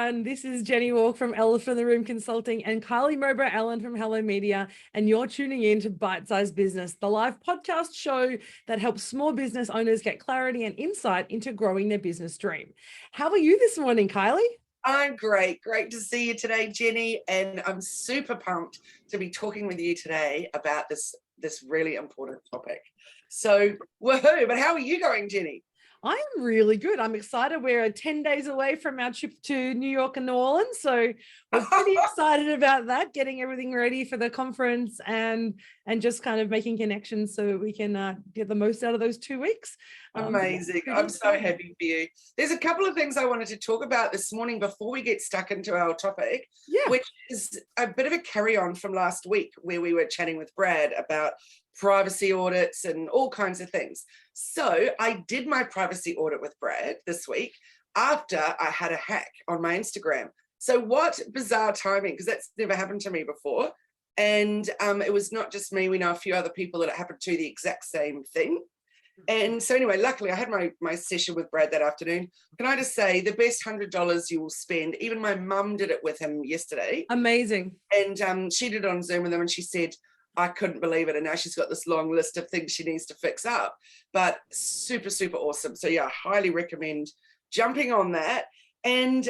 everyone. This is Jenni Walke from Elephant in the Room Consulting and Kylie Mowbray Allen from Hello Media, and you're tuning in to Bite Size Business, the live podcast show that helps small business owners get clarity and insight into growing their business dream. How are you this morning, Kylie? I'm great. Great to see you today, Jenny, and I'm super pumped to be talking with you today about this really important topic. So, woohoo! But how are you going, Jenny? I'm really good. I'm excited. We're 10 days away from our trip to New York and New Orleans. So we're pretty excited about that, getting everything ready for the conference and just kind of making connections so that we can get the most out of those 2 weeks. Amazing. I'm so happy for you. There's a couple of things I wanted to talk about this morning before we get stuck into our topic, which is a bit of a carry on from last week where we were chatting with Brad about privacy audits and all kinds of things. So I did my privacy audit with Brad this week after I had a hack on my Instagram. So what bizarre timing, because that's never happened to me before. And it was not just me, we know a few other people that it happened to the exact same thing. And so anyway, luckily I had my session with Brad that afternoon. Can I just say the best $100 you will spend? Even my mum did it with him yesterday. Amazing. And she did it on Zoom with him and she said, I couldn't believe it. And now she's got this long list of things she needs to fix up, but super, super awesome. So yeah, I highly recommend jumping on that. And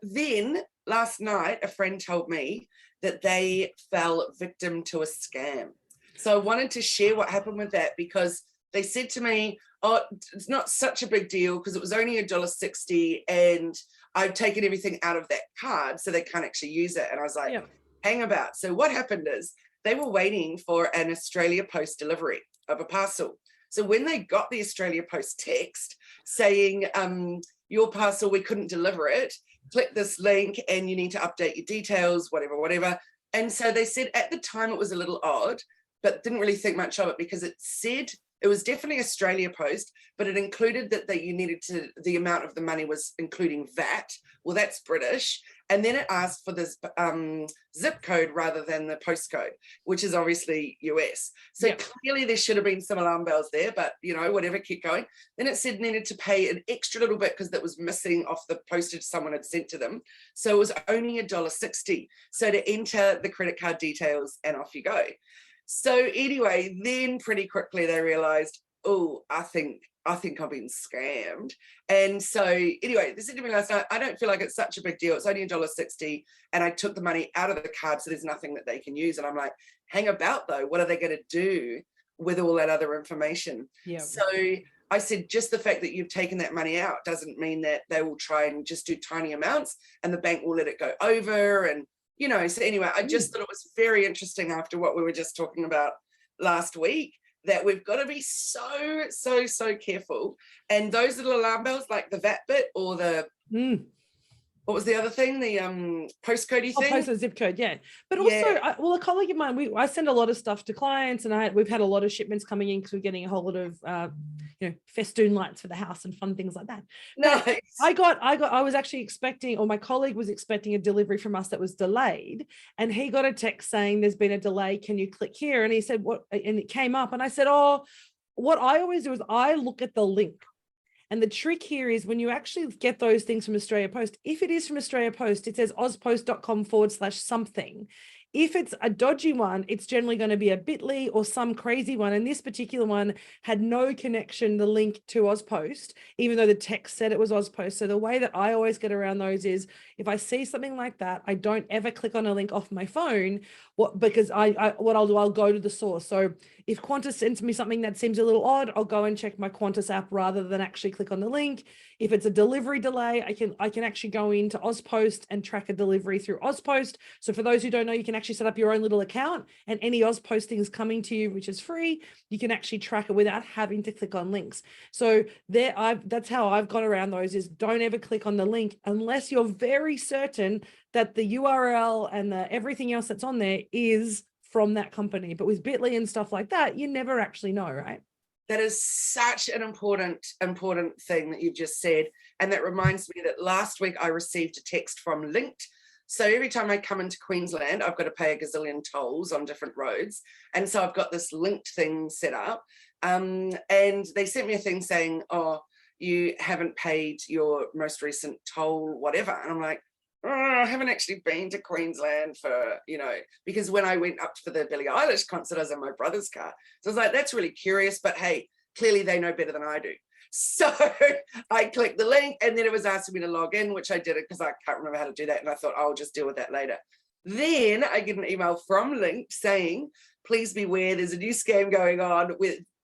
then last night, a friend told me that they fell victim to a scam. So I wanted to share what happened with that because they said to me, oh, it's not such a big deal because it was only $1.60 and I've taken everything out of that card so they can't actually use it. And I was like, hang about. So what happened is they were waiting for an Australia Post delivery of a parcel. So when they got the Australia Post text saying, your parcel, we couldn't deliver it, click this link and you need to update your details, whatever. And so they said at the time it was a little odd, but didn't really think much of it because it said it was definitely Australia Post, but it included that you needed to, the amount of the money was including VAT. Well, that's British. And then it asked for this zip code rather than the postcode, which is obviously US. So clearly there should have been some alarm bells there, but whatever, keep going. Then it said needed to pay an extra little bit because that was missing off the postage someone had sent to them. So it was only $1.60. So to enter the credit card details and off you go. So anyway, then pretty quickly they realized, oh, I think I've been scammed. And so anyway, they said to me last night, I don't feel like it's such a big deal. It's only $1.60. And I took the money out of the card, so there's nothing that they can use. And I'm like, hang about though. What are they going to do with all that other information? Yeah. So I said, just the fact that you've taken that money out doesn't mean that they will try and just do tiny amounts and the bank will let it go over. And so anyway, I just thought it was very interesting after what we were just talking about last week that we've got to be so careful. And those little alarm bells, like the VAT bit or the, what was the other thing? The postcodey thing? Post and zip code, yeah. But also, a colleague of mine, I send a lot of stuff to clients and we've had a lot of shipments coming in because we're getting a whole lot of, festoon lights for the house and fun things like that. Nice. I was actually expecting, or my colleague was expecting a delivery from us that was delayed. And he got a text saying there's been a delay. Can you click here? And he said, what? And it came up and I said, oh, what I always do is I look at the link. And the trick here is when you actually get those things from Australia Post, if it is from Australia Post, it says ozpost.com/something. If it's a dodgy one, it's generally going to be a bit.ly or some crazy one. And this particular one had no connection, the link to Ozpost, even though the text said it was Ozpost. So the way that I always get around those is if I see something like that, I don't ever click on a link off my phone because what I'll do, I'll go to the source. So if Qantas sends me something that seems a little odd, I'll go and check my Qantas app rather than actually click on the link. If it's a delivery delay, I can actually go into Ozpost and track a delivery through Ozpost. So for those who don't know, you can actually set up your own little account and any Ozpost things coming to you, which is free, you can actually track it without having to click on links. So that's how I've got around those is don't ever click on the link unless you're very certain that the URL and everything else that's on there is from that company. But with bit.ly and stuff like that, you never actually know, right? That is such an important thing that you've just said. And that reminds me that last week I received a text from Linked. So every time I come into Queensland, I've got to pay a gazillion tolls on different roads. And so I've got this Linked thing set up. And they sent me a thing saying, oh, you haven't paid your most recent toll, whatever. And I'm like, I haven't actually been to Queensland for, because when I went up for the Billie Eilish concert, I was in my brother's car. So I was like, that's really curious, but hey, clearly they know better than I do. So I clicked the link, and then it was asking me to log in, which I did it because I can't remember how to do that. And I thought, I'll just deal with that later. Then I get an email from Link saying, please beware, there's a new scam going on.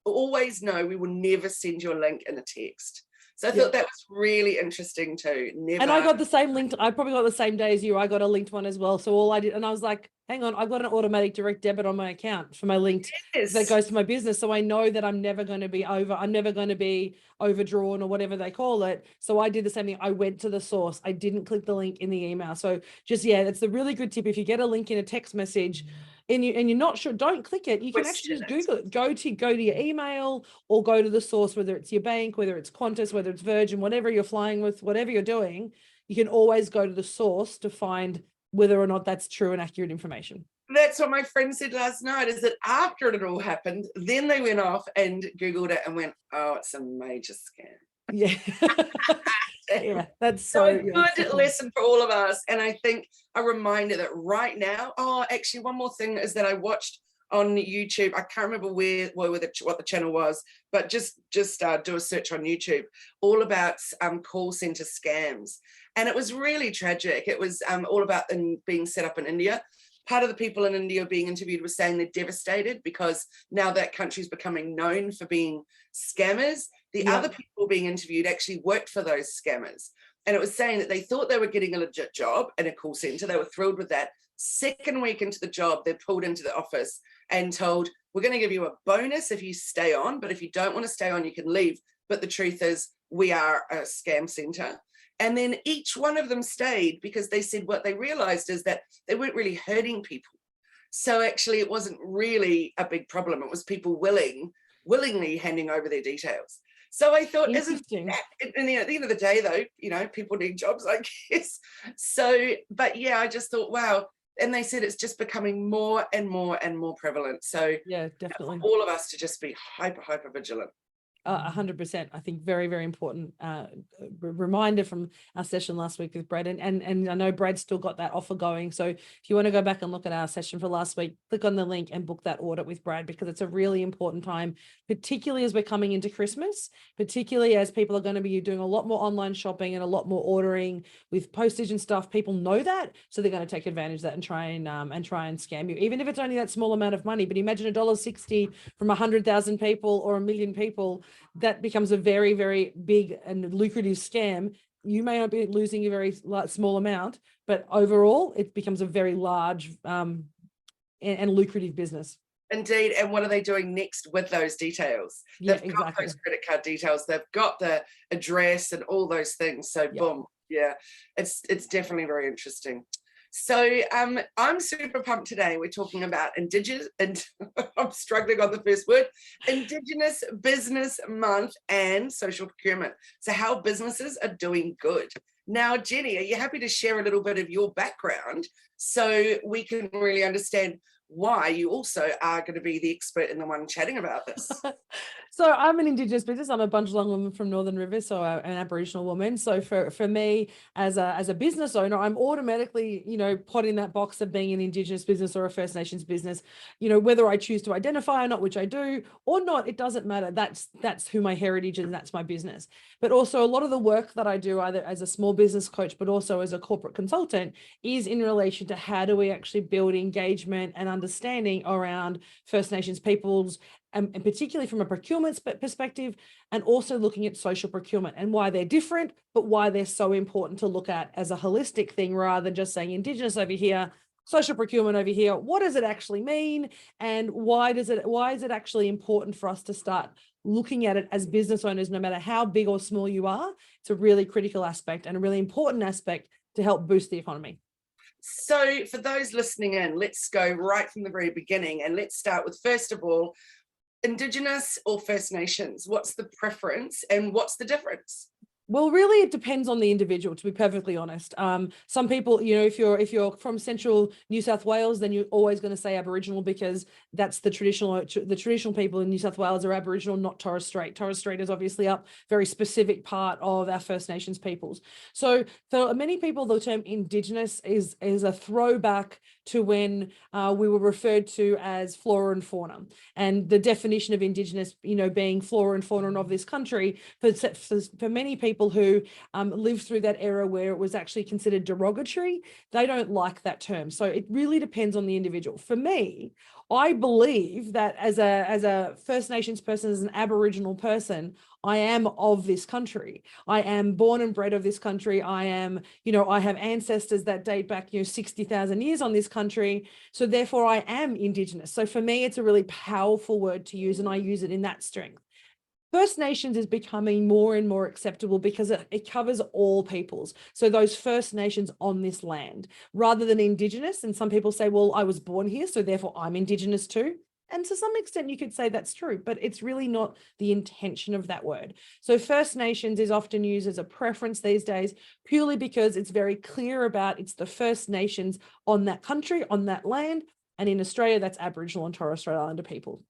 Always know we will never send your link in a text. So I thought that was really interesting too. And I got the same link. I probably got the same day as you. I got a linked one as well. So all I did, and I was like, hang on, I've got an automatic direct debit on my account for my linked that goes to my business. So I know that I'm never going to be overdrawn or whatever they call it. So I did the same thing. I went to the source. I didn't click the link in the email. So just, that's the really good tip. If you get a link in a text message and you're not sure, don't click it. You can actually just Google it. Go to your email or go to the source, whether it's your bank, whether it's Qantas, whether it's Virgin, whatever you're flying with, whatever you're doing, you can always go to the source to find whether or not that's true and accurate information. That's what my friend said last night, is that after it all happened, then they went off and Googled it and went, oh, it's a major scam. Yeah. Yeah, that's so a good lesson for all of us. And I think a reminder that right now, actually one more thing is that I watched on YouTube, I can't remember what the channel was, but just do a search on YouTube, all about call center scams. And it was really tragic. It was all about them being set up in India. Part of the people in India being interviewed were saying they're devastated because now that country is becoming known for being scammers. The other people being interviewed actually worked for those scammers. And it was saying that they thought they were getting a legit job in a call center. They were thrilled with that. Second week into the job, they're pulled into the office and told, we're going to give you a bonus if you stay on, but if you don't want to stay on, you can leave. But the truth is, we are a scam center. And then each one of them stayed because they said what they realized is that they weren't really hurting people. So actually, it wasn't really a big problem. It was people willingly handing over their details. So I thought, isn't that, and at the end of the day, though, people need jobs, I guess. So, but yeah, I just thought, wow. And they said it's just becoming more and more and more prevalent. So yeah, definitely. For all of us to just be hyper vigilant. 100%. I think very, very important reminder from our session last week with Brad. And I know Brad's still got that offer going. So if you want to go back and look at our session for last week, click on the link and book that audit with Brad, because it's a really important time, particularly as we're coming into Christmas, particularly as people are going to be doing a lot more online shopping and a lot more ordering with postage and stuff. People know that, so they're going to take advantage of that and try and scam you, even if it's only that small amount of money. But imagine $1.60 from 100,000 people or 1 million people. That becomes a very, very big and lucrative scam. You may not be losing a very small amount, but overall it becomes a very large and lucrative business. Indeed. And what are they doing next with those details? They've got those credit card details. They've got the address and all those things. So boom. Yeah, it's definitely very interesting. So I'm super pumped today. We're talking about Indigenous, and I'm struggling on the first word, Indigenous Business Month and social procurement. So how businesses are doing good. Now, Jenny, are you happy to share a little bit of your background so we can really understand why you also are going to be the expert and the one chatting about this? So I'm an Indigenous business. I'm a Bundjalung woman from Northern Rivers, so an Aboriginal woman. So for me as a business owner, I'm automatically, put in that box of being an Indigenous business or a First Nations business. Whether I choose to identify or not, which I do, or not, it doesn't matter. That's who my heritage is, and that's my business. But also a lot of the work that I do, either as a small business coach, but also as a corporate consultant, is in relation to how do we actually build engagement and understanding around First Nations peoples, and particularly from a procurement perspective, and also looking at social procurement and why they're different, but why they're so important to look at as a holistic thing rather than just saying Indigenous over here, social procurement over here. What does it actually mean? And why is it actually important for us to start looking at it as business owners, no matter how big or small you are? It's a really critical aspect and a really important aspect to help boost the economy. So for those listening in, let's go right from the very beginning, and let's start with, first of all, Indigenous or First Nations. What's the preference and what's the difference? Well, really, it depends on the individual, to be perfectly honest. Some people, you know, if you're from central New South Wales, then you're always going to say Aboriginal because that's the traditional people in New South Wales are Aboriginal, not Torres Strait. Torres Strait is obviously a very specific part of our First Nations peoples. So for many people, the term Indigenous is a throwback to when we were referred to as flora and fauna, and the definition of Indigenous, you know, being flora and fauna of this country for many people who lived through that era where it was actually considered derogatory, they don't like that term. So it really depends on the individual. For me, I believe that as a First Nations person, as an Aboriginal person, I am of this country. I am born and bred of this country. I am, you know, I have ancestors that date back, you know, 60,000 years on this country. So therefore I am Indigenous. So for me, it's a really powerful word to use, and I use it in that strength. First Nations is becoming more and more acceptable because it covers all peoples. So those First Nations on this land, rather than Indigenous. And some people say, well, I was born here, so therefore I'm Indigenous too. And to some extent, you could say that's true, but it's really not the intention of that word. So First Nations is often used as a preference these days, purely because it's very clear about it's the First Nations on that country, on that land. And in Australia, that's Aboriginal and Torres Strait Islander people.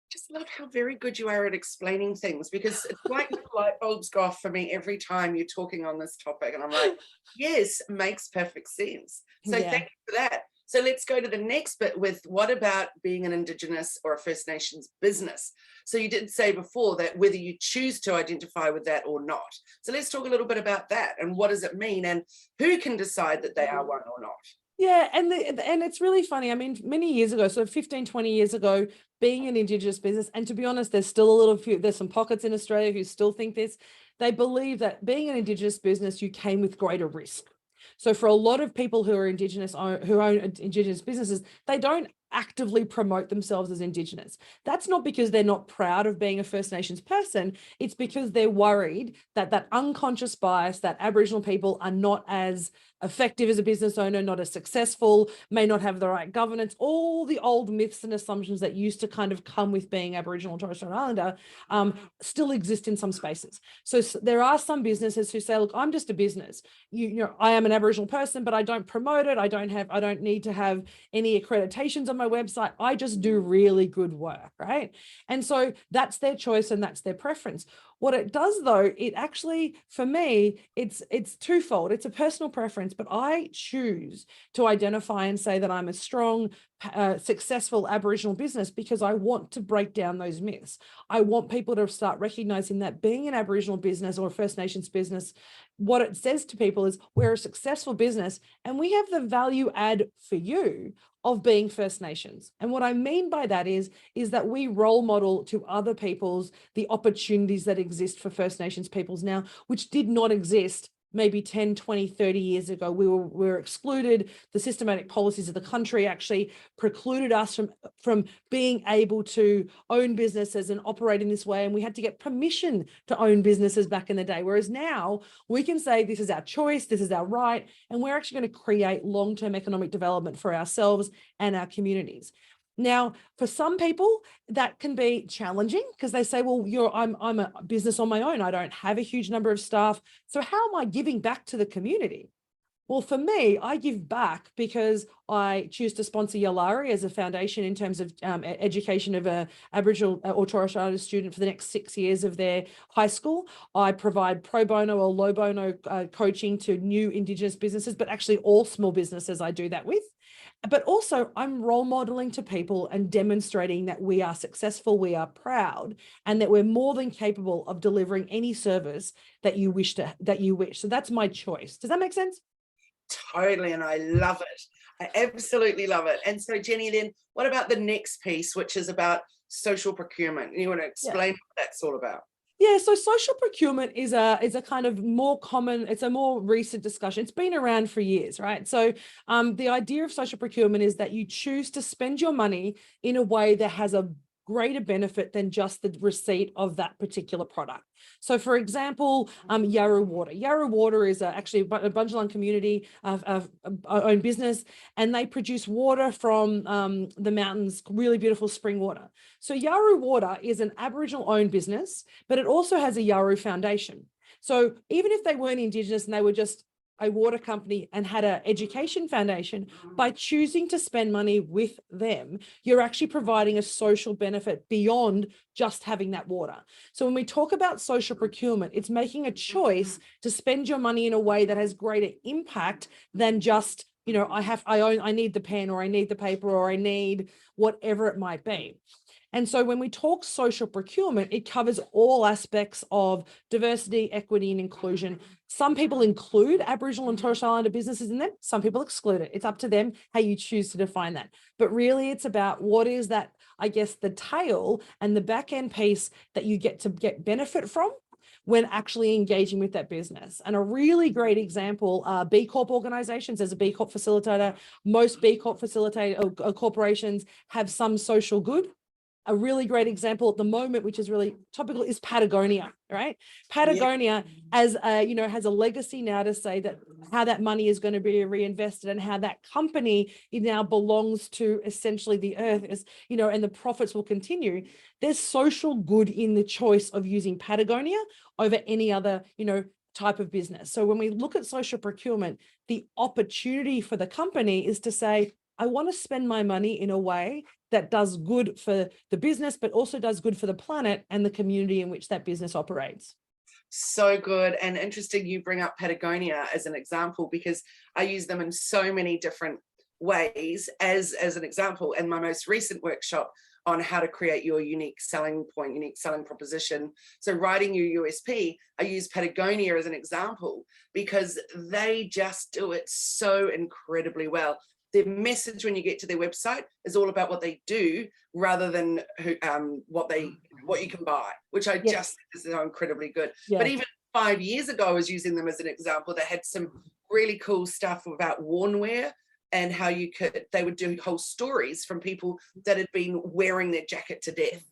Just love how very good you are at explaining things, because it's like the light bulbs go off for me every time you're talking on this topic. And I'm like, yes, makes perfect sense. So Yeah. thank you for that. So let's go to the next bit with what about being an Indigenous or a First Nations business? So you did say before that whether you choose to identify with that or not. So let's talk a little bit about that and what does it mean and who can decide that they are one or not? Yeah, and it's really funny. I mean, many years ago, so 15, 20 years ago, being an Indigenous business, and to be honest, there's still a little few, there's some pockets in Australia who still think this. They believe that being an Indigenous business, you came with greater risk. So for a lot of people who are Indigenous, who own Indigenous businesses, they don't actively promote themselves as Indigenous. That's not because they're not proud of being a First Nations person. It's because they're worried that that unconscious bias that Aboriginal people are not as effective as a business owner, not as successful, may not have the right governance, all the old myths and assumptions that used to kind of come with being Aboriginal and Torres Strait Islander still exist in some spaces. So there are some businesses who say, look, I'm just a business. You know, I am an Aboriginal person, but I don't promote it. I don't need to have any accreditations on my website. I just do really good work, right? And so that's their choice and that's their preference. What it does though, it actually, for me, it's twofold. It's a personal preference, but I choose to identify and say that I'm a strong, successful Aboriginal business because I want to break down those myths. I want people to start recognizing that being an Aboriginal business or a First Nations business, what it says to people is we're a successful business and we have the value add for you of being First Nations. And what I mean by that is that we role model to other peoples the opportunities that exist for First Nations peoples now, which did not exist maybe 10, 20, 30 years ago. We were excluded. The systematic policies of the country actually precluded us from being able to own businesses and operate in this way. And we had to get permission to own businesses back in the day. Whereas now we can say this is our choice, this is our right, and we're actually going to create long-term economic development for ourselves and our communities. Now, for some people, that can be challenging because they say, well, I'm a business on my own. I don't have a huge number of staff. So how am I giving back to the community? Well, for me, I give back because I choose to sponsor Yalari as a foundation in terms of education of a Aboriginal or Torres Strait Islander student for the next 6 years of their high school. I provide pro bono or low bono coaching to new Indigenous businesses, but actually all small businesses I do that with. But also I'm role modeling to people and demonstrating that we are successful, we are proud, and that we're more than capable of delivering any service that you wish. So that's my choice. Does that make sense? Totally, and I love it. I absolutely love it. And so, Jenny, then what about the next piece, which is about social procurement? You want to explain what that's all about? Yeah, so social procurement is a kind of more common, it's a more recent discussion. It's been around for years, right? So the idea of social procurement is that you choose to spend your money in a way that has a greater benefit than just the receipt of that particular product. So for example, Yarra Water. Yarra Water is actually a Bundjalung community owned business, and they produce water from the mountains, really beautiful spring water. So Yarra Water is an Aboriginal owned business, but it also has a Yarra Foundation. So even if they weren't Indigenous and they were just a water company and had an education foundation, by choosing to spend money with them, you're actually providing a social benefit beyond just having that water. So when we talk about social procurement, it's making a choice to spend your money in a way that has greater impact than just, you know, I need the pen, or I need the paper, or I need whatever it might be. And so when we talk social procurement, it covers all aspects of diversity, equity, and inclusion. Some people include Aboriginal and Torres Strait Islander businesses in them. Some people exclude it. It's up to them how you choose to define that. But really, it's about what is that, I guess, the tail and the back end piece that you get to get benefit from when actually engaging with that business. And a really great example are B Corp organizations. As a B Corp facilitator, most B Corp corporations have some social good. A really great example at the moment, which is really topical, is Patagonia, right? Patagonia, as you know, has a legacy now to say that how that money is going to be reinvested and how that company now belongs to essentially the earth, is, you know, and the profits will continue. There's social good in the choice of using Patagonia over any other, you know, type of business. So when we look at social procurement, the opportunity for the company is to say, I want to spend my money in a way that does good for the business, but also does good for the planet and the community in which that business operates. So good. And interesting you bring up Patagonia as an example, because I use them in so many different ways as an example. In my most recent workshop on how to create your unique selling point, unique selling proposition. So writing your USP, I use Patagonia as an example because they just do it so incredibly well. Their message when you get to their website is all about what they do rather than what you can buy, which I just think is so incredibly good. But even 5 years ago, I was using them as an example. They had some really cool stuff about wornwear and how they would do whole stories from people that had been wearing their jacket to death.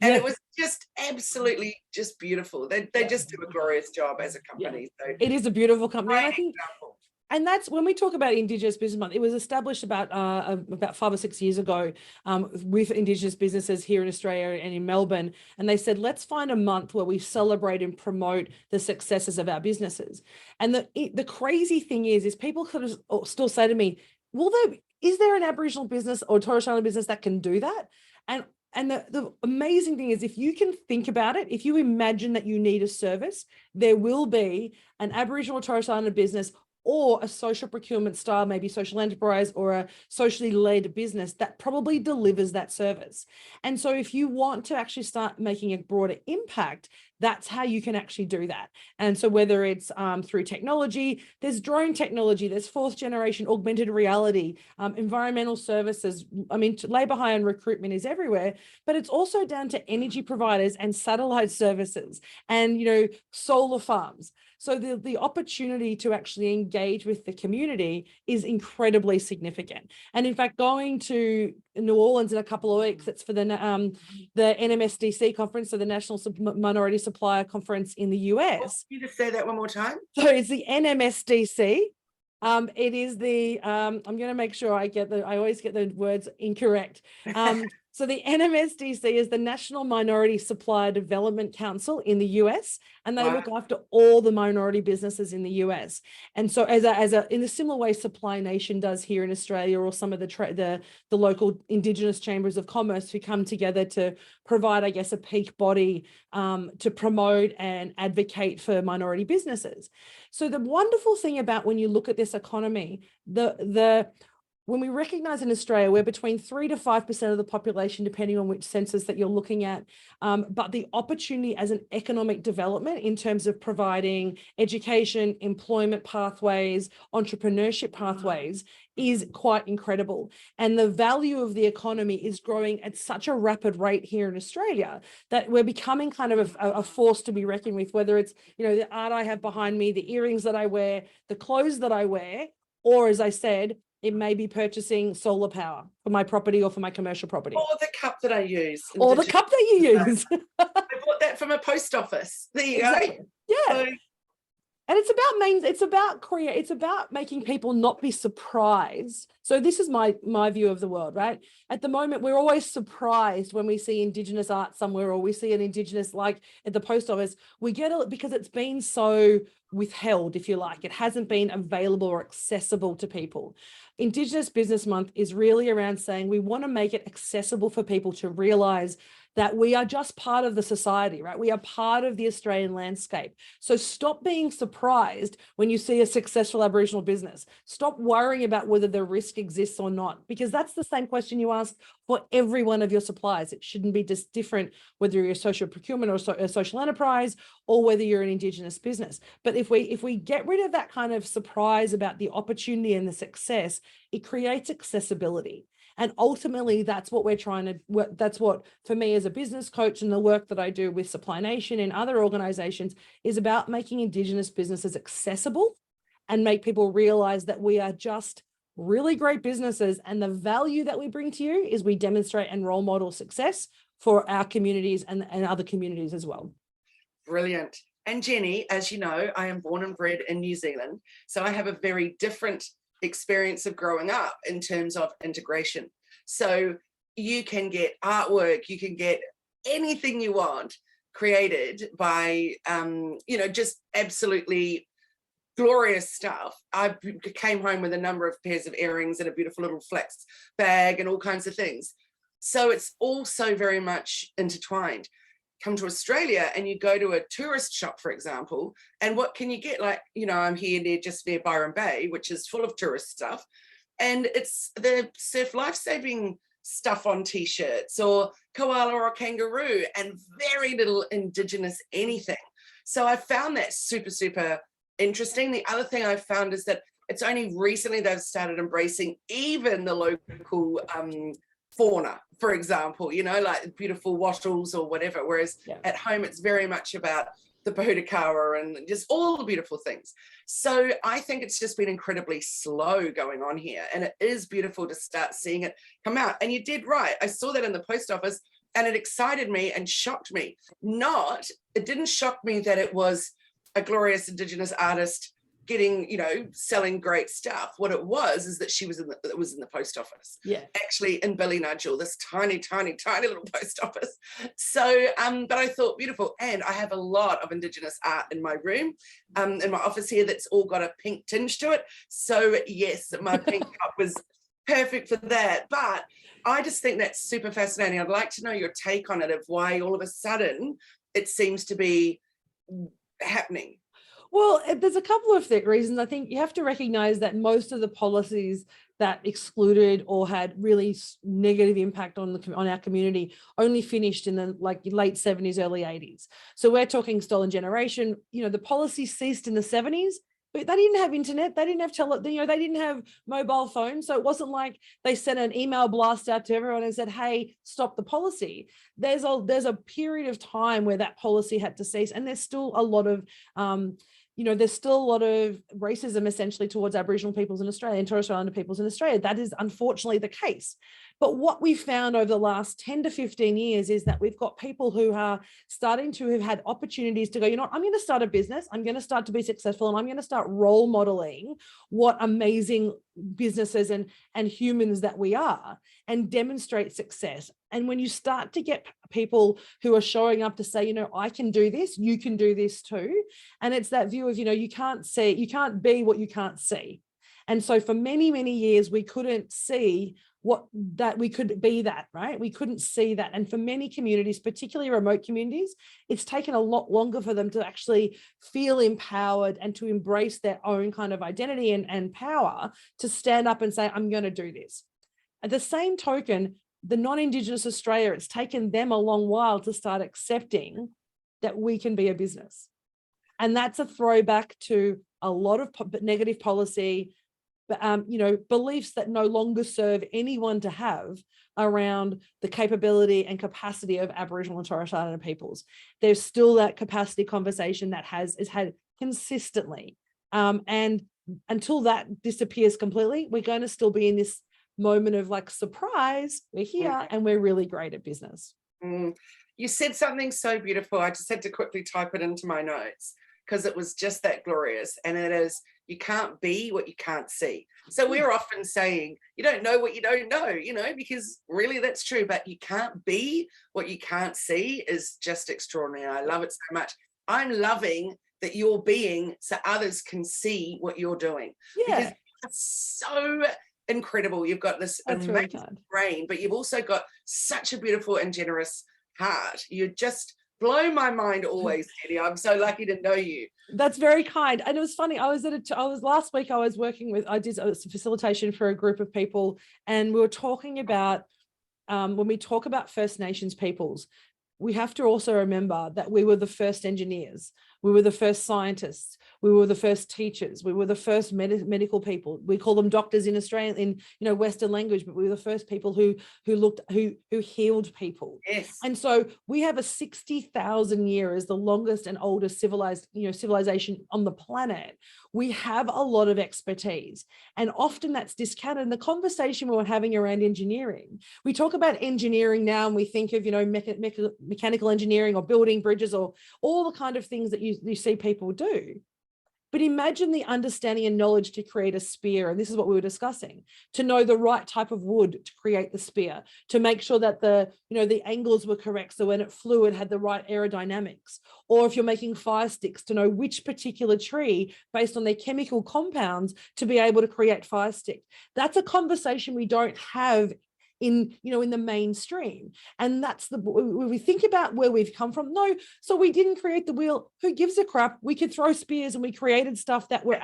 And it was just absolutely just beautiful. They just do a glorious job as a company. So it is a beautiful company. And I think example. And that's when we talk about Indigenous Business Month. It was established about 5 or 6 years ago with Indigenous businesses here in Australia and in Melbourne. And they said, let's find a month where we celebrate and promote the successes of our businesses. And the crazy thing is people sort of still say to me, is there an Aboriginal business or Torres Strait Islander business that can do that? And the amazing thing is, if you can think about it, if you imagine that you need a service, there will be an Aboriginal or Torres Strait Islander business or a social procurement style, maybe social enterprise or a socially led business that probably delivers that service. And so if you want to actually start making a broader impact, that's how you can actually do that. And so whether it's through technology, there's drone technology, there's 4th generation augmented reality, environmental services. I mean, labor hire and recruitment is everywhere, but it's also down to energy providers and satellite services and, you know, solar farms. So the opportunity to actually engage with the community is incredibly significant. And in fact, going to New Orleans in a couple of weeks, it's for the NMSDC conference, so the National Minority Supplier Conference in the US. Can you just say that one more time? So it's the NMSDC. It is the, I'm going to make sure I always get the words incorrect. So the NMSDC is the National Minority Supplier Development Council in the US, and they look after all the minority businesses in the US. And so in a similar way Supply Nation does here in Australia, or some of the local Indigenous chambers of commerce who come together to provide, I guess, a peak body to promote and advocate for minority businesses. So the wonderful thing about when you look at this economy, when we recognize in Australia, we're between 3 to 5% of the population, depending on which census that you're looking at. But the opportunity as an economic development in terms of providing education, employment pathways, entrepreneurship pathways is quite incredible. And the value of the economy is growing at such a rapid rate here in Australia that we're becoming kind of a force to be reckoned with, whether it's, you know, the art I have behind me, the earrings that I wear, the clothes that I wear, or as I said, it may be purchasing solar power for my property or for my commercial property. Or the cup that I use. Or the cup that you use. I bought that from a post office. There you go. Yeah. So And it's about making people not be surprised. So this is my view of the world, right? At the moment, we're always surprised when we see Indigenous art somewhere, or we see an Indigenous, like at the post office. We get it because it's been so withheld, if you like. It hasn't been available or accessible to people. Indigenous Business Month is really around saying we want to make it accessible for people to realize that we are just part of the society, right? We are part of the Australian landscape. So stop being surprised when you see a successful Aboriginal business. Stop worrying about whether the risk exists or not, because that's the same question you ask for every one of your suppliers. It shouldn't be just different whether you're a social procurement or a social enterprise, or whether you're an Indigenous business. But if we get rid of that kind of surprise about the opportunity and the success, it creates accessibility. And ultimately, that's what we're trying to work. That's what, for me as a business coach, and the work that I do with Supply Nation and other organizations, is about making Indigenous businesses accessible and make people realize that we are just really great businesses. And the value that we bring to you is we demonstrate and role model success for our communities and other communities as well. Brilliant. And Jenny, as you know, I am born and bred in New Zealand, so I have a very different experience of growing up in terms of integration. So you can get artwork, you can get anything you want created by just absolutely glorious stuff. I came home with a number of pairs of earrings and a beautiful little flax bag and all kinds of things. So it's also very much intertwined. Come to Australia and you go to a tourist shop, for example, and what can you get? Like, I'm here just near Byron Bay, which is full of tourist stuff, and it's the surf life-saving stuff on t-shirts, or koala or kangaroo, and very little Indigenous anything. So I found that super, super interesting. The other thing I found is that it's only recently they've started embracing even the local fauna, for example, like beautiful wattles or whatever, whereas at home it's very much about the Patagonia and just all the beautiful things. So I think it's just been incredibly slow going on here, and it is beautiful to start seeing it come out. And you did right. I saw that in the post office and it excited me and shocked me. It didn't shock me that it was a glorious Indigenous artist selling great stuff. What it was is that it was in the post office. Yeah. Actually in Ballynudgel, this tiny, tiny, tiny little post office. So, but I thought beautiful. And I have a lot of Indigenous art in my room, in my office here, that's all got a pink tinge to it. So yes, my pink cup was perfect for that. But I just think that's super fascinating. I'd like to know your take on it, of why all of a sudden it seems to be happening. Well, there's a couple of reasons. I think you have to recognize that most of the policies that excluded or had really negative impact on our community only finished in the late 70s, early 80s. So we're talking stolen generation. The policy ceased in the 70s, but they didn't have internet. They didn't have they didn't have mobile phones. So it wasn't like they sent an email blast out to everyone and said, "Hey, stop the policy." There's a period of time where that policy had to cease, and there's still a lot of there's still a lot of racism essentially towards Aboriginal peoples in Australia and Torres Strait Islander peoples in Australia. That is unfortunately the case. But what we found over the last 10 to 15 years is that we've got people who are starting to have had opportunities to go, I'm going to start a business, I'm going to start to be successful, and I'm going to start role modeling what amazing businesses and humans that we are, and demonstrate success. And when you start to get people who are showing up to say, I can do this, you can do this too. And it's that view of, you can't be what you can't see. And so for many, many years, we couldn't see we could be that, right? We couldn't see that. And for many communities, particularly remote communities, it's taken a lot longer for them to actually feel empowered and to embrace their own kind of identity and power to stand up and say, I'm going to do this. At the same token, the non-Indigenous Australia, it's taken them a long while to start accepting that we can be a business. And that's a throwback to a lot of negative policy, beliefs that no longer serve anyone to have around the capability and capacity of Aboriginal and Torres Strait Islander peoples. There's still that capacity conversation that is had consistently. And until that disappears completely, we're going to still be in this moment of surprise, we're here and we're really great at business. You said something so beautiful. I just had to quickly type it into my notes. because it was just that glorious. And it is, you can't be what you can't see. So we're often saying, you don't know what you don't know, you know, because really that's true, but you can't be what you can't see is just extraordinary. I love it so much. I'm loving that you're being so others can see what you're doing. Because it's so incredible. You've got this amazing brain, but you've also got such a beautiful and generous heart. You just blow my mind always, Jenni. I'm so lucky to know you. That's very kind. And it was funny. I was last week, I was working with, I did a facilitation for a group of people, and we were talking about, when we talk about First Nations peoples, we have to also remember that we were the first engineers. We were the first scientists. We were the first teachers. We were the first medical people. We call them doctors in Australia, in Western language, but we were the first people who healed people. Yes. And so we have a 60,000 year as the longest and oldest civilization on the planet. We have a lot of expertise, and often that's discounted. In the conversation we were having around engineering, we talk about engineering now, and we think of mechanical engineering or building bridges or all the kind of things that you see people do. But imagine the understanding and knowledge to create a spear. And this is what we were discussing, to know the right type of wood to create the spear, to make sure that the angles were correct. So when it flew, it had the right aerodynamics. Or if you're making fire sticks, to know which particular tree based on their chemical compounds to be able to create fire stick. That's a conversation we don't have in the mainstream. And that's when we think about where we've come from. No, so we didn't create the wheel. Who gives a crap? We could throw spears, and we created stuff that were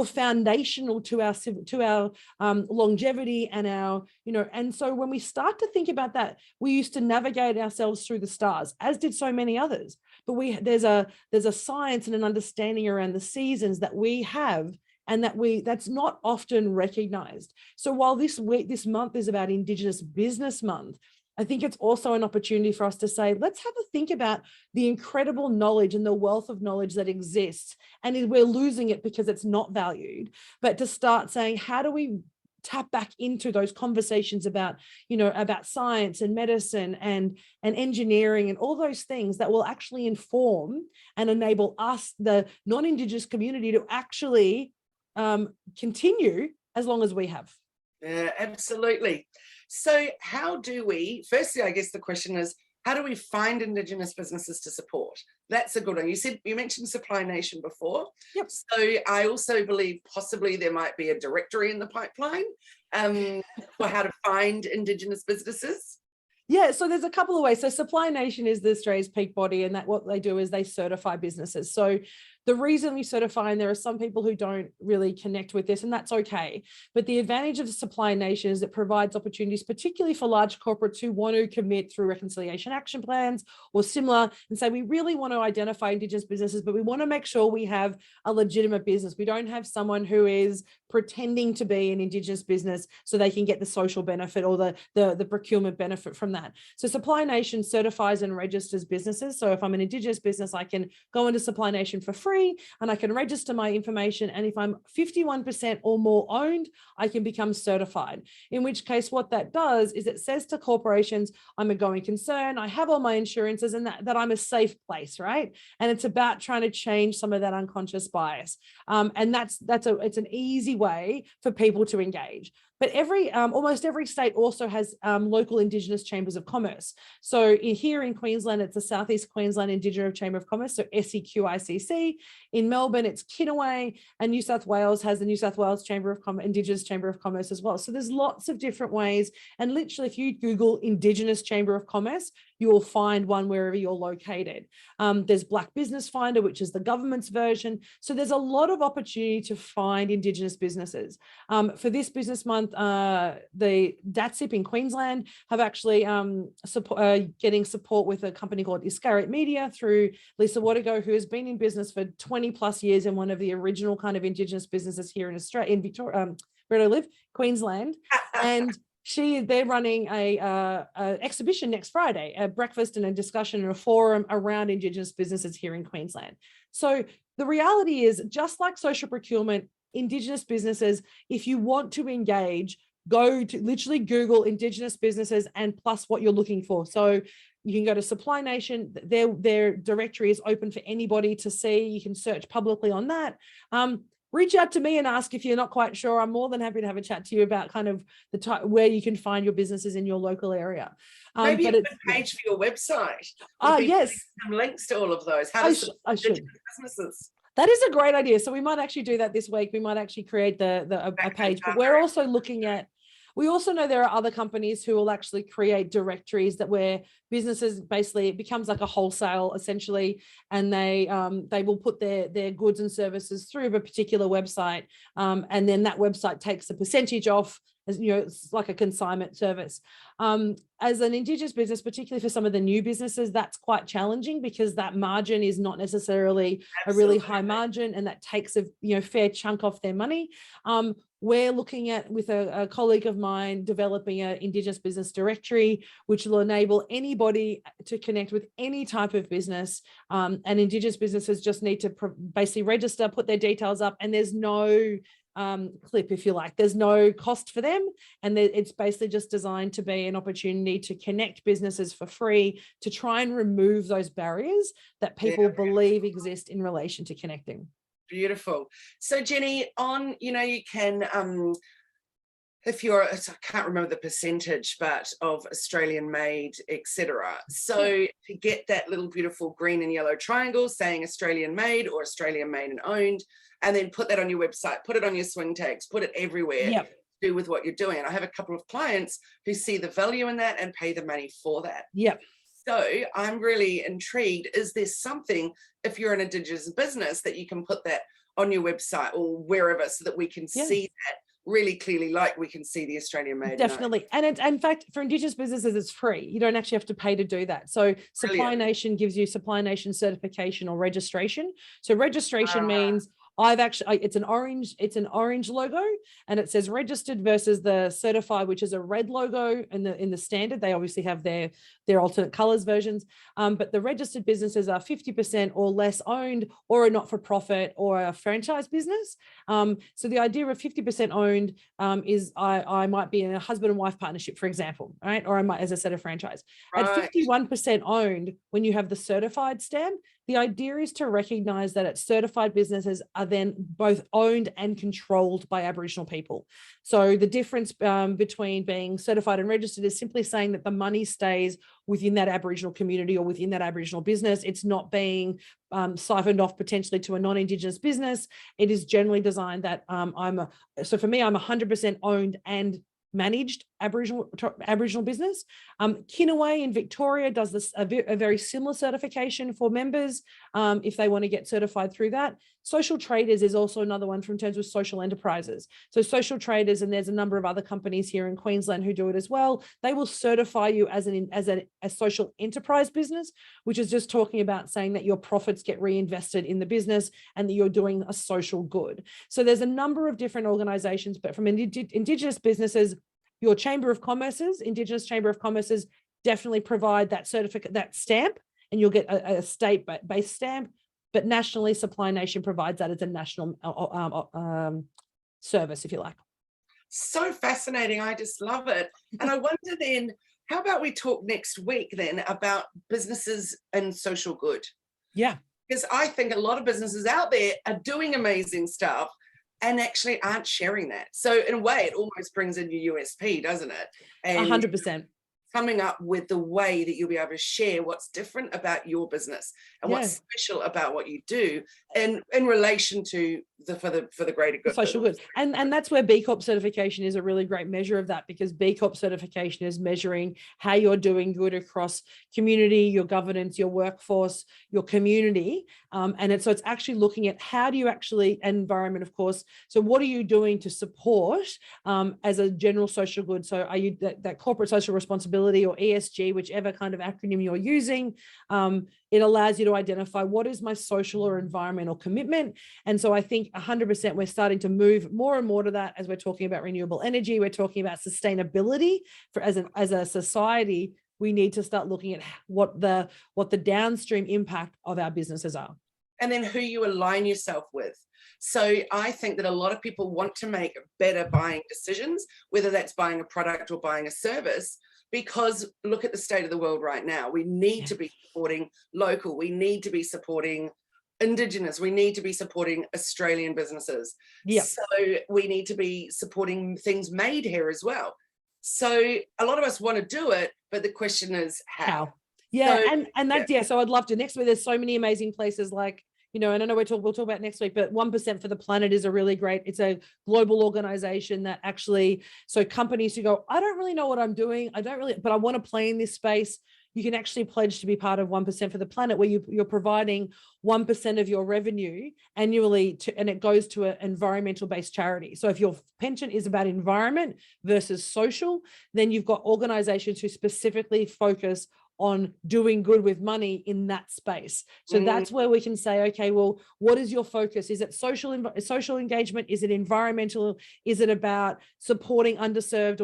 foundational to our longevity and our, and so when we start to think about that, we used to navigate ourselves through the stars, as did so many others. But there's a science and an understanding around the seasons that we have, and that's not often recognized. So while this month is about Indigenous Business Month, I think it's also an opportunity for us to say, let's have a think about the incredible knowledge and the wealth of knowledge that exists. And we're losing it because it's not valued. But to start saying, how do we tap back into those conversations about science and medicine and engineering and all those things that will actually inform and enable us, the non-Indigenous community, to actually continue as long as we have. Yeah, absolutely. So how do we, firstly, I guess the question is, how do we find Indigenous businesses to support? That's a good one. You mentioned Supply Nation before. Yep. So I also believe possibly there might be a directory in the pipeline for how to find Indigenous businesses. Yeah, so there's a couple of ways. So Supply Nation is the Australia's peak body, and that what they do is they certify businesses. So the reason we certify, and there are some people who don't really connect with this, and that's okay. But the advantage of the Supply Nation is it provides opportunities, particularly for large corporates who want to commit through reconciliation action plans or similar, and say, we really want to identify Indigenous businesses, but we want to make sure we have a legitimate business. We don't have someone who is pretending to be an Indigenous business so they can get the social benefit or the procurement benefit from that. So Supply Nation certifies and registers businesses. So if I'm an Indigenous business, I can go into Supply Nation for free, and I can register my information. And if I'm 51% or more owned, I can become certified. In which case, what that does is it says to corporations, I'm a going concern, I have all my insurances, and that I'm a safe place, right? And it's about trying to change some of that unconscious bias. And it's an easy way for people to engage. But almost every state also has local Indigenous chambers of commerce. So here in Queensland, it's the Southeast Queensland Indigenous Chamber of Commerce, so SEQICC. In Melbourne, it's Kinaway, and New South Wales has the New South Wales Indigenous Chamber of Commerce as well. So there's lots of different ways. And literally, if you Google Indigenous Chamber of Commerce, you will find one wherever you're located. There's Black Business Finder, which is the government's version. So there's a lot of opportunity to find Indigenous businesses. For this business month, the DATSIP in Queensland have actually getting support with a company called Iscariot Media through Lisa Watergo, who has been in business for 20 plus years and one of the original kind of Indigenous businesses here in Australia, in Victoria, where I live, Queensland. And they're running a exhibition next Friday, a breakfast and a discussion and a forum around Indigenous businesses here in Queensland. So the reality is, just like social procurement, Indigenous businesses, if you want to engage, go to literally Google Indigenous businesses and plus what you're looking for. So you can go to Supply Nation. Their directory is open for anybody to see. You can search publicly on that. Reach out to me and ask if you're not quite sure. I'm more than happy to have a chat to you about kind of the type where you can find your businesses in your local area. Maybe a page for your website. Yes. Some links to all of those. How to support Indigenous businesses. That is a great idea. So we might actually do that this week. We might actually create a page, but we're also looking at, we also know there are other companies who will actually create directories that where businesses basically, it becomes like a wholesale essentially, and they will put their goods and services through a particular website, and then that website takes a percentage off, as you know, it's like a consignment service. As an Indigenous business, particularly for some of the new businesses, that's quite challenging because that margin is not necessarily a really high margin, and that takes a fair chunk off their money. We're looking at, with a colleague of mine, developing an Indigenous business directory, which will enable anybody to connect with any type of business. And Indigenous businesses just need to basically register, put their details up, and there's no clip, if you like. There's no cost for them, and it's basically just designed to be an opportunity to connect businesses for free, to try and remove those barriers that people believe exist in relation to connecting. Beautiful. So Jenny, you can, if you're, I can't remember the percentage, but of Australian made, etc. So to get that little beautiful green and yellow triangle saying Australian made or Australian made and owned, and then put that on your website, put it on your swing tags, put it everywhere, do with what you're doing. And I have a couple of clients who see the value in that and pay the money for that. So I'm really intrigued. Is there something, if you're an Indigenous business, that you can put that on your website or wherever so that we can see that really clearly, like we can see the Australian made? Definitely. And in fact, for Indigenous businesses, it's free. You don't actually have to pay to do that. So Supply Nation gives you Supply Nation certification or registration. So registration means it's an orange logo, and it says registered versus the certified, which is a red logo in the standard. They obviously have their alternate colors versions, but the registered businesses are 50% or less owned, or a not-for-profit or a franchise business. So the idea of 50% owned is I might be in a husband and wife partnership, for example, right? Or I might, as I said, a franchise. At 51% owned, when you have the certified stamp, the idea is to recognize that certified businesses are then both owned and controlled by Aboriginal people. So the difference between being certified and registered is simply saying that the money stays within that Aboriginal community or within that Aboriginal business. It's not being siphoned off potentially to a non-Indigenous business. It is generally designed that so for me, I'm 100% owned and managed Aboriginal business. Kinaway in Victoria does this a very similar certification for members if they want to get certified through that. Social Traders is also another one in terms of social enterprises. So Social Traders, and there's a number of other companies here in Queensland who do it as well. They will certify you as a social enterprise business, which is just talking about saying that your profits get reinvested in the business and that you're doing a social good. So there's a number of different organizations, but from Indigenous businesses, your Chamber of Commerce's, Indigenous Chamber of Commerce's, definitely provide that certificate, that stamp, and you'll get a state-based stamp. But nationally, Supply Nation provides that as a national service, if you like. So fascinating. I just love it. And I wonder then, how about we talk next week then about businesses and social good? Yeah. Because I think a lot of businesses out there are doing amazing stuff and actually aren't sharing that. So in a way, it almost brings in your USP, doesn't it? And 100%. Coming up with the way that you'll be able to share what's different about your business and what's special about what you do in relation to for the greater good. Social good. And that's where B Corp certification is a really great measure of that, because B Corp certification is measuring how you're doing good across community, your governance, your workforce, your community. And it's actually looking at how do you actually, environment, of course. So what are you doing to support as a general social good? So are you that corporate social responsibility or ESG, whichever kind of acronym you're using, it allows you to identify what is my social or environmental commitment. And so I think 100% we're starting to move more and more to that as we're talking about renewable energy. We're talking about sustainability as a society. We need to start looking at what the downstream impact of our businesses are. and then who you align yourself with. So I think that a lot of people want to make better buying decisions, whether that's buying a product or buying a service, because look at the state of the world right now. We need to be supporting local. We need to be supporting Indigenous. We need to be supporting Australian businesses. So we need to be supporting things made here as well. So a lot of us want to do it, but the question is how. Yeah, so, and that so I'd love to. Next week, there's so many amazing places like, and I know we'll talk about next week, but 1% for the Planet is a really great, it's a global organization that actually, so companies who go, I don't really know what I'm doing, but I want to play in this space. You can actually pledge to be part of 1% for the Planet, where you're providing 1% of your revenue annually and it goes to an environmental-based charity. So if your pension is about environment versus social, then you've got organizations who specifically focus on doing good with money in that space. So that's where we can say, okay, well, what is your focus? Is it social engagement? Is it environmental? Is it about supporting underserved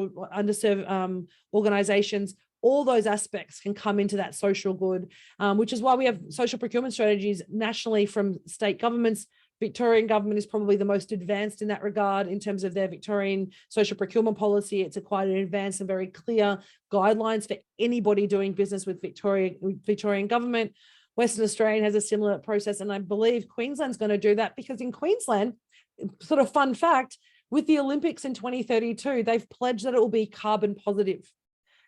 organizations? All those aspects can come into that social good, which is why we have social procurement strategies nationally from state governments. Victorian government is probably the most advanced in that regard in terms of their Victorian social procurement policy. It's quite an advanced and very clear guidelines for anybody doing business with Victorian government. Western Australia has a similar process, and I believe Queensland's going to do that, because in Queensland, sort of fun fact, with the Olympics in 2032, they've pledged that it will be carbon positive.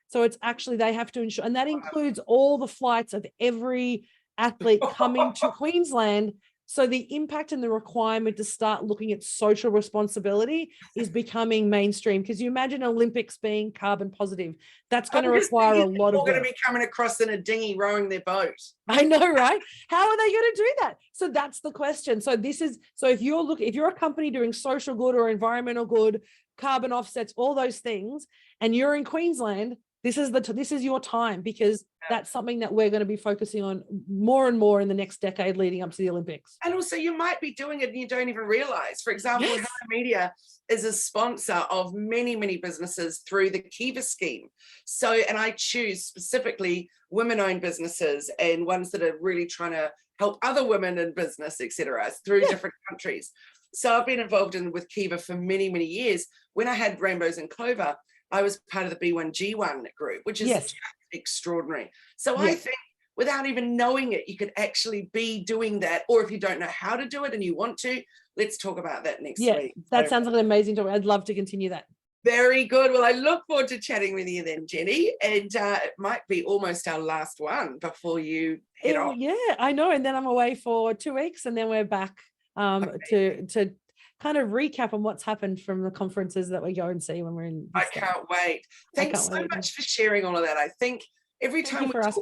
So it's actually, they have to ensure, and that includes all the flights of every athlete coming to Queensland. So the impact and the requirement to start looking at social responsibility is becoming mainstream, because you imagine Olympics being carbon positive. That's going to require a lot of work. They're going to be coming across in a dinghy rowing their boat. I know, right? How are they going to do that? So that's the question. So if you're a company doing social good or environmental good, carbon offsets, all those things, and you're in Queensland, this is your time, because that's something that we're going to be focusing on more and more in the next decade leading up to the Olympics. And also you might be doing it and you don't even realize. For example, Hello Media is a sponsor of many, many businesses through the Kiva Scheme. So, and I choose specifically women-owned businesses and ones that are really trying to help other women in business, etc., through different countries. So I've been involved with Kiva for many, many years. When I had Rainbows and Clover, I was part of the B1G1 group, which is extraordinary. So I think without even knowing it, you could actually be doing that. Or if you don't know how to do it and you want to, let's talk about that next week. That sounds like an amazing topic. I'd love to continue that. Very good. Well, I look forward to chatting with you then, Jenny. And it might be almost our last one before you head off. Yeah, I know. And then I'm away for 2 weeks, and then we're back to kind of recap on what's happened from the conferences that we go and see when we're in. I can't wait. Thanks so much for sharing all of that. I think every time we talk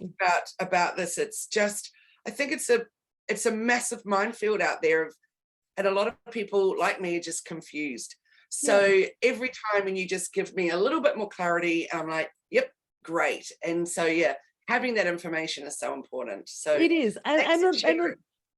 about this, it's just, I think it's a massive minefield out there and a lot of people like me are just confused. So every time when you just give me a little bit more clarity, I'm like, yep, great. And so, having that information is so important. So it is.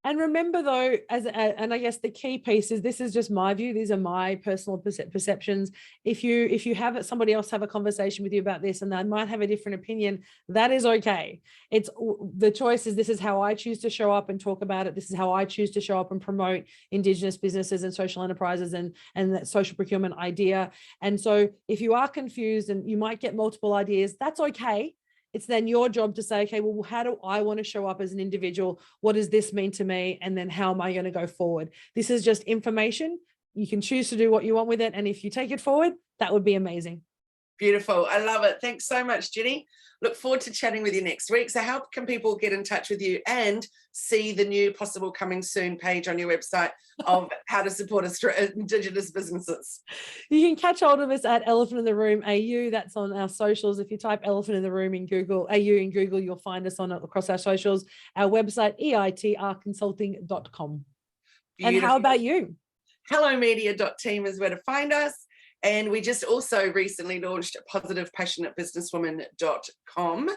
And remember though, and I guess the key piece is, this is just my view. These are my personal perceptions. If you have somebody else have a conversation with you about this and they might have a different opinion, that is okay. It's the choice is, this is how I choose to show up and talk about it. This is how I choose to show up and promote Indigenous businesses and social enterprises and that social procurement idea. And so if you are confused and you might get multiple ideas, that's okay. It's then your job to say, okay, well, how do I want to show up as an individual? What does this mean to me? And then how am I going to go forward? This is just information. You can choose to do what you want with it. And if you take it forward, that would be amazing. Beautiful. I love it. Thanks so much, Jenny. Look forward to chatting with you next week. So how can people get in touch with you and see the new possible coming soon page on your website of how to support Indigenous businesses? You can catch hold of us at Elephant in the Room AU. That's on our socials. If you type Elephant in the Room in Google, AU in Google, you'll find us across our socials. Our website, eitrconsulting.com. And how about you? Hellomedia.team is where to find us. And we just also recently launched positivepassionatebusinesswoman.com,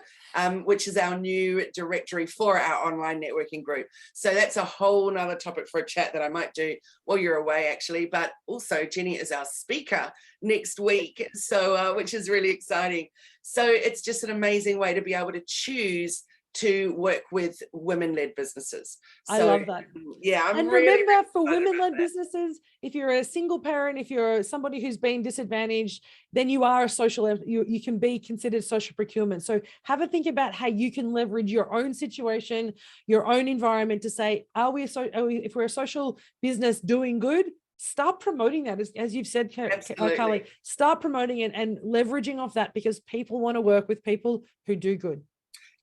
which is our new directory for our online networking group. So that's a whole nother topic for a chat that I might do while you're away, actually. But also Jenny is our speaker next week, so which is really exciting. So it's just an amazing way to be able to choose to work with women-led businesses. I love that. Yeah, I'm and really, remember, for excited about women-led that. businesses, if you're a single parent, if you're somebody who's been disadvantaged, then you are a social, you can be considered social procurement. So have a think about how you can leverage your own situation, your own environment to say, if we're a social business doing good, start promoting that. As you've said, Absolutely. Kylie, start promoting it and leveraging off that, because people want to work with people who do good.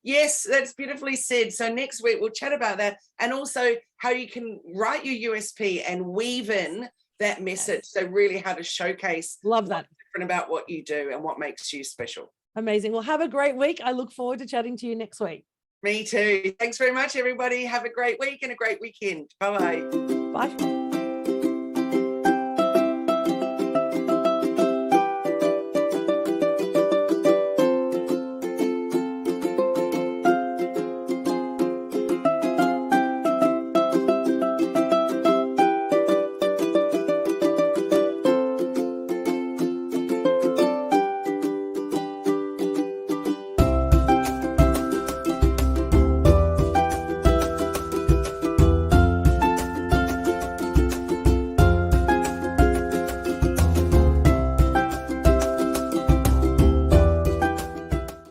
Yes, that's beautifully said. So next week we'll chat about that, and also how you can write your USP and weave in that message. So really how to showcase Love that. what's different about what you do and what makes you special. Amazing. Well, have a great week. I look forward to chatting to you next week. Me too. Thanks very much, everybody. Have a great week and a great weekend. Bye-bye. Bye.